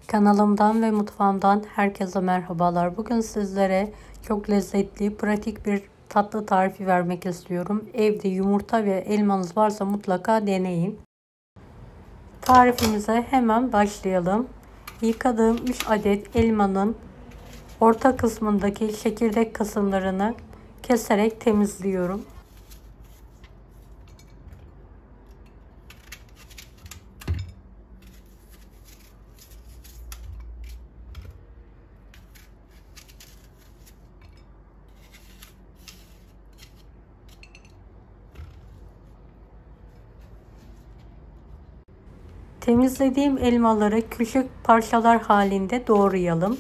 Kanalımdan ve mutfağımdan herkese merhabalar. Bugün sizlere çok lezzetli, pratik bir tatlı tarifi vermek istiyorum. Evde yumurta ve elmanız varsa mutlaka deneyin. Tarifimize hemen başlayalım. Yıkadığım 3 adet elmanın orta kısmındaki çekirdek kısımlarını keserek temizliyorum. Temizlediğim elmaları küçük parçalar halinde doğrayalım.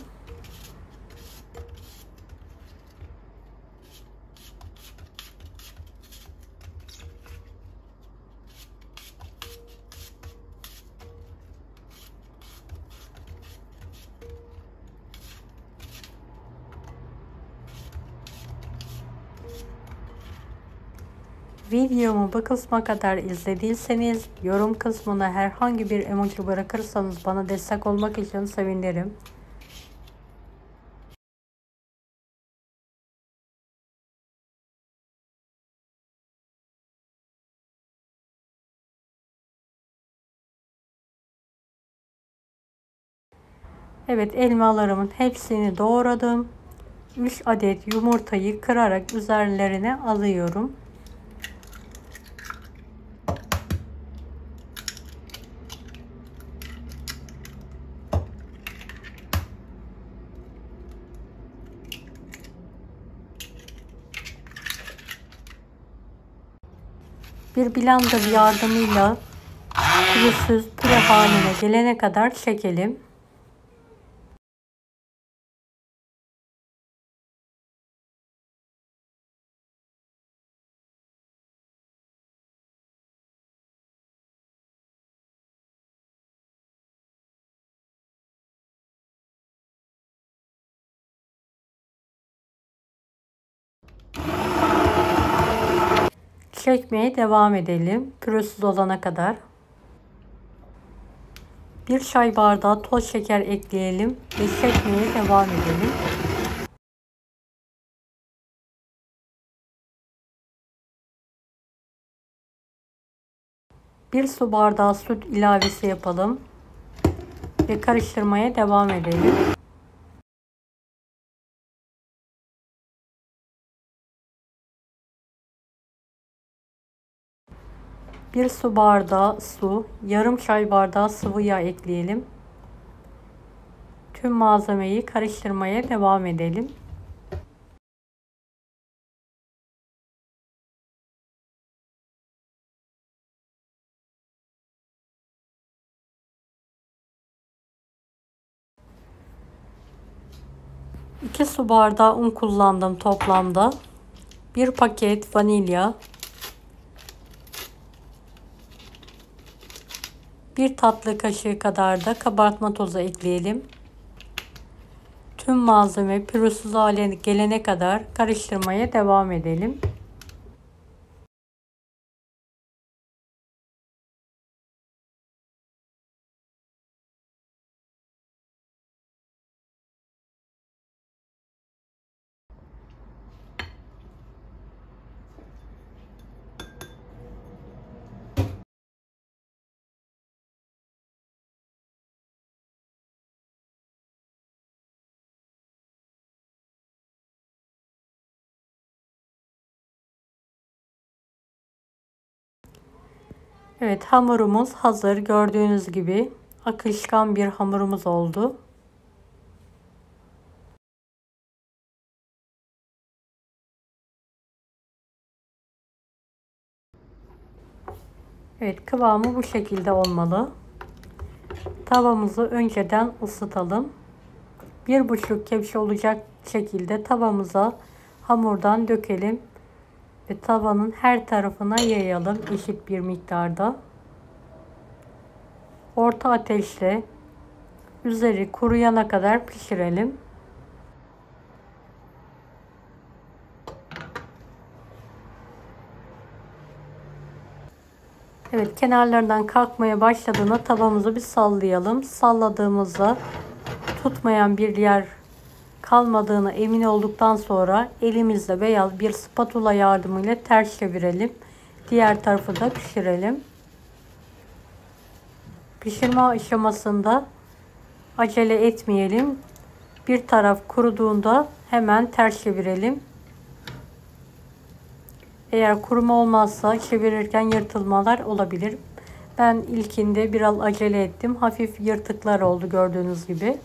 Videomu bu kısma kadar izlediyseniz yorum kısmına herhangi bir emoji bırakırsanız bana destek olmak için sevinirim. Evet, elmalarımın hepsini doğradım. 3 adet yumurtayı kırarak üzerlerine alıyorum. Bir blender yardımıyla pürüzsüz püre haline gelene kadar çekelim. Çekmeye devam edelim pürüzsüz olana kadar. 1 çay bardağı toz şeker ekleyelim ve çekmeye devam edelim. 1 su bardağı süt ilavesi yapalım ve karıştırmaya devam edelim. Bir su bardağı su, yarım çay bardağı sıvı yağ ekleyelim. Tüm malzemeyi karıştırmaya devam edelim. İki su bardağı un kullandım toplamda. Bir paket vanilya, bir tatlı kaşığı kadar da kabartma tozu ekleyelim. Tüm malzeme pürüzsüz hale gelene kadar karıştırmaya devam edelim. Evet, hamurumuz hazır. Gördüğünüz gibi akışkan bir hamurumuz oldu. Evet, kıvamı bu şekilde olmalı. Tavamızı önceden ısıtalım. 1,5 kepçe olacak şekilde tavamıza hamurdan dökelim ve tavanın her tarafına yayalım eşit bir miktarda. Orta ateşte üzeri kuruyana kadar pişirelim. Evet, kenarlarından kalkmaya başladığında tavamızı bir sallayalım. Salladığımızda tutmayan bir yer kalmadığına emin olduktan sonra elimizle veya bir spatula yardımıyla ters çevirelim. Diğer tarafı da pişirelim. Pişirme aşamasında acele etmeyelim. Bir taraf kuruduğunda hemen ters çevirelim. Eğer kuruma olmazsa çevirirken yırtılmalar olabilir. Ben ilkinde biraz acele ettim. Hafif yırtıklar oldu gördüğünüz gibi.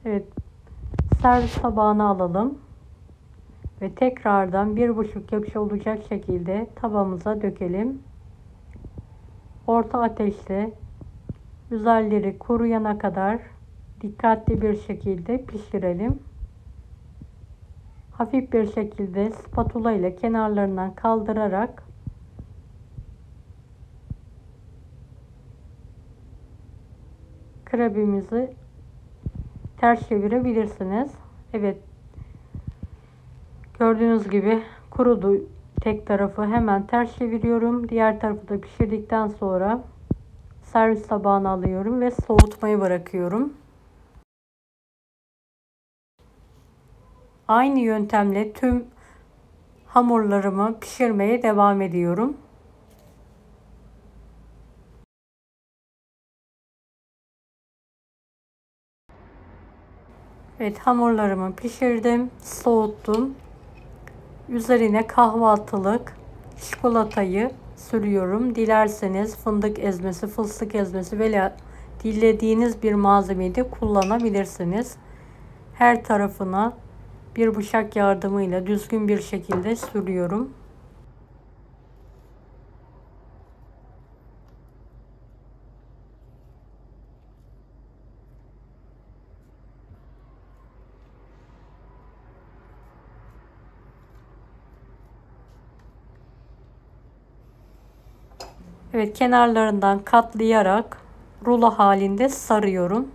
Evet, servis tabağına alalım. Ve tekrardan 1,5 kepçe olacak şekilde tavamıza dökelim. Orta ateşte üzerleri kuruyana kadar dikkatli bir şekilde pişirelim. Hafif bir şekilde spatula ile kenarlarından kaldırarak krabimizi ters çevirebilirsiniz. Evet, gördüğünüz gibi kurudu. Tek tarafı hemen ters çeviriyorum. Diğer tarafı da pişirdikten sonra servis tabağına alıyorum ve soğutmayı bırakıyorum. Aynı yöntemle tüm hamurlarımı pişirmeye devam ediyorum. Evet, hamurlarımı pişirdim, soğuttum. Üzerine kahvaltılık çikolatayı sürüyorum. Dilerseniz fındık ezmesi, fıstık ezmesi veya dilediğiniz bir malzemeyi de kullanabilirsiniz. Her tarafına bir bıçak yardımıyla düzgün bir şekilde sürüyorum. Evet, kenarlarından katlayarak rulo halinde sarıyorum.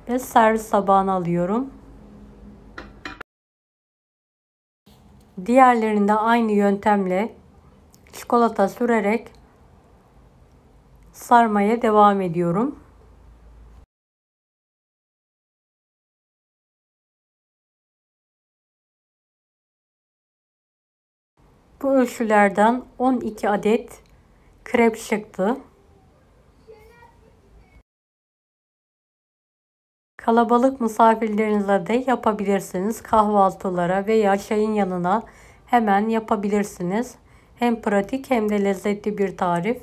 Ve servis tabağına alıyorum. Diğerlerinde aynı yöntemle çikolata sürerek sarmaya devam ediyorum. Bu ölçülerden 12 adet krep çıktı. Kalabalık misafirlerinize de yapabilirsiniz. Kahvaltılara veya çayın yanına hemen yapabilirsiniz. Hem pratik hem de lezzetli bir tarif.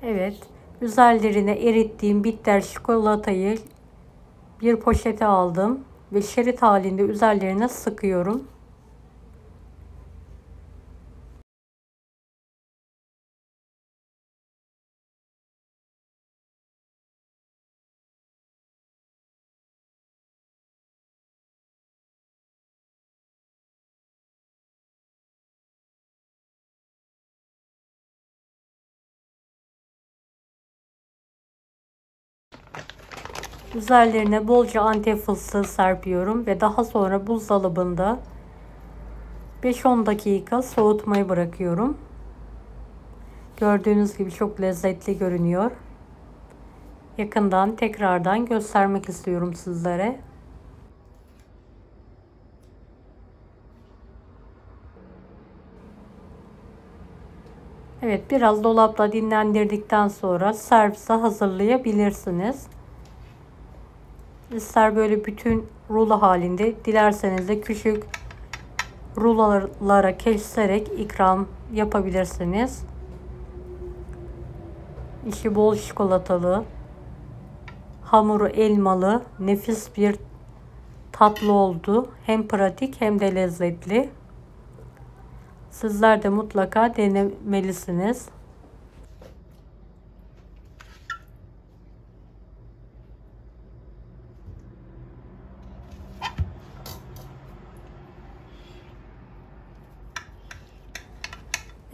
Evet, üzerlerine erittiğim bitter çikolatayı bir poşete aldım ve şerit halinde üzerlerine sıkıyorum. Üzerlerine bolca antep fıstığı serpiyorum ve daha sonra buzdolabında 5-10 dakika soğutmayı bırakıyorum. Gördüğünüz gibi çok lezzetli görünüyor. Yakından tekrardan göstermek istiyorum sizlere. Evet, biraz dolapta dinlendirdikten sonra servise hazırlayabilirsiniz. İster böyle bütün rulo halinde, dilerseniz de küçük rulolara keserek ikram yapabilirsiniz. İçi bol çikolatalı, hamuru elmalı, nefis bir tatlı oldu. Hem pratik hem de lezzetli. Sizler de mutlaka denemelisiniz.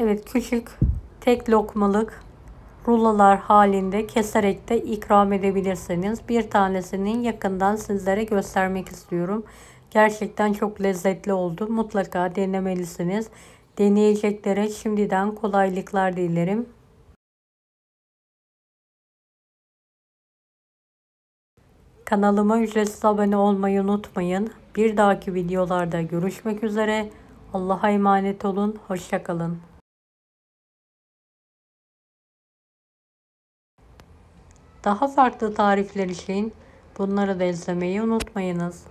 Evet, küçük tek lokmalık rulolar halinde keserek de ikram edebilirsiniz. Bir tanesinin yakından sizlere göstermek istiyorum. Gerçekten çok lezzetli oldu. Mutlaka denemelisiniz. Deneyeceklere şimdiden kolaylıklar dilerim. Kanalıma ücretsiz abone olmayı unutmayın. Bir dahaki videolarda görüşmek üzere. Allah'a emanet olun. Hoşça kalın. Daha farklı tarifler için bunları da izlemeyi unutmayınız.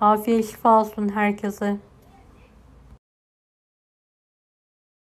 Afiyet şifa olsun herkese.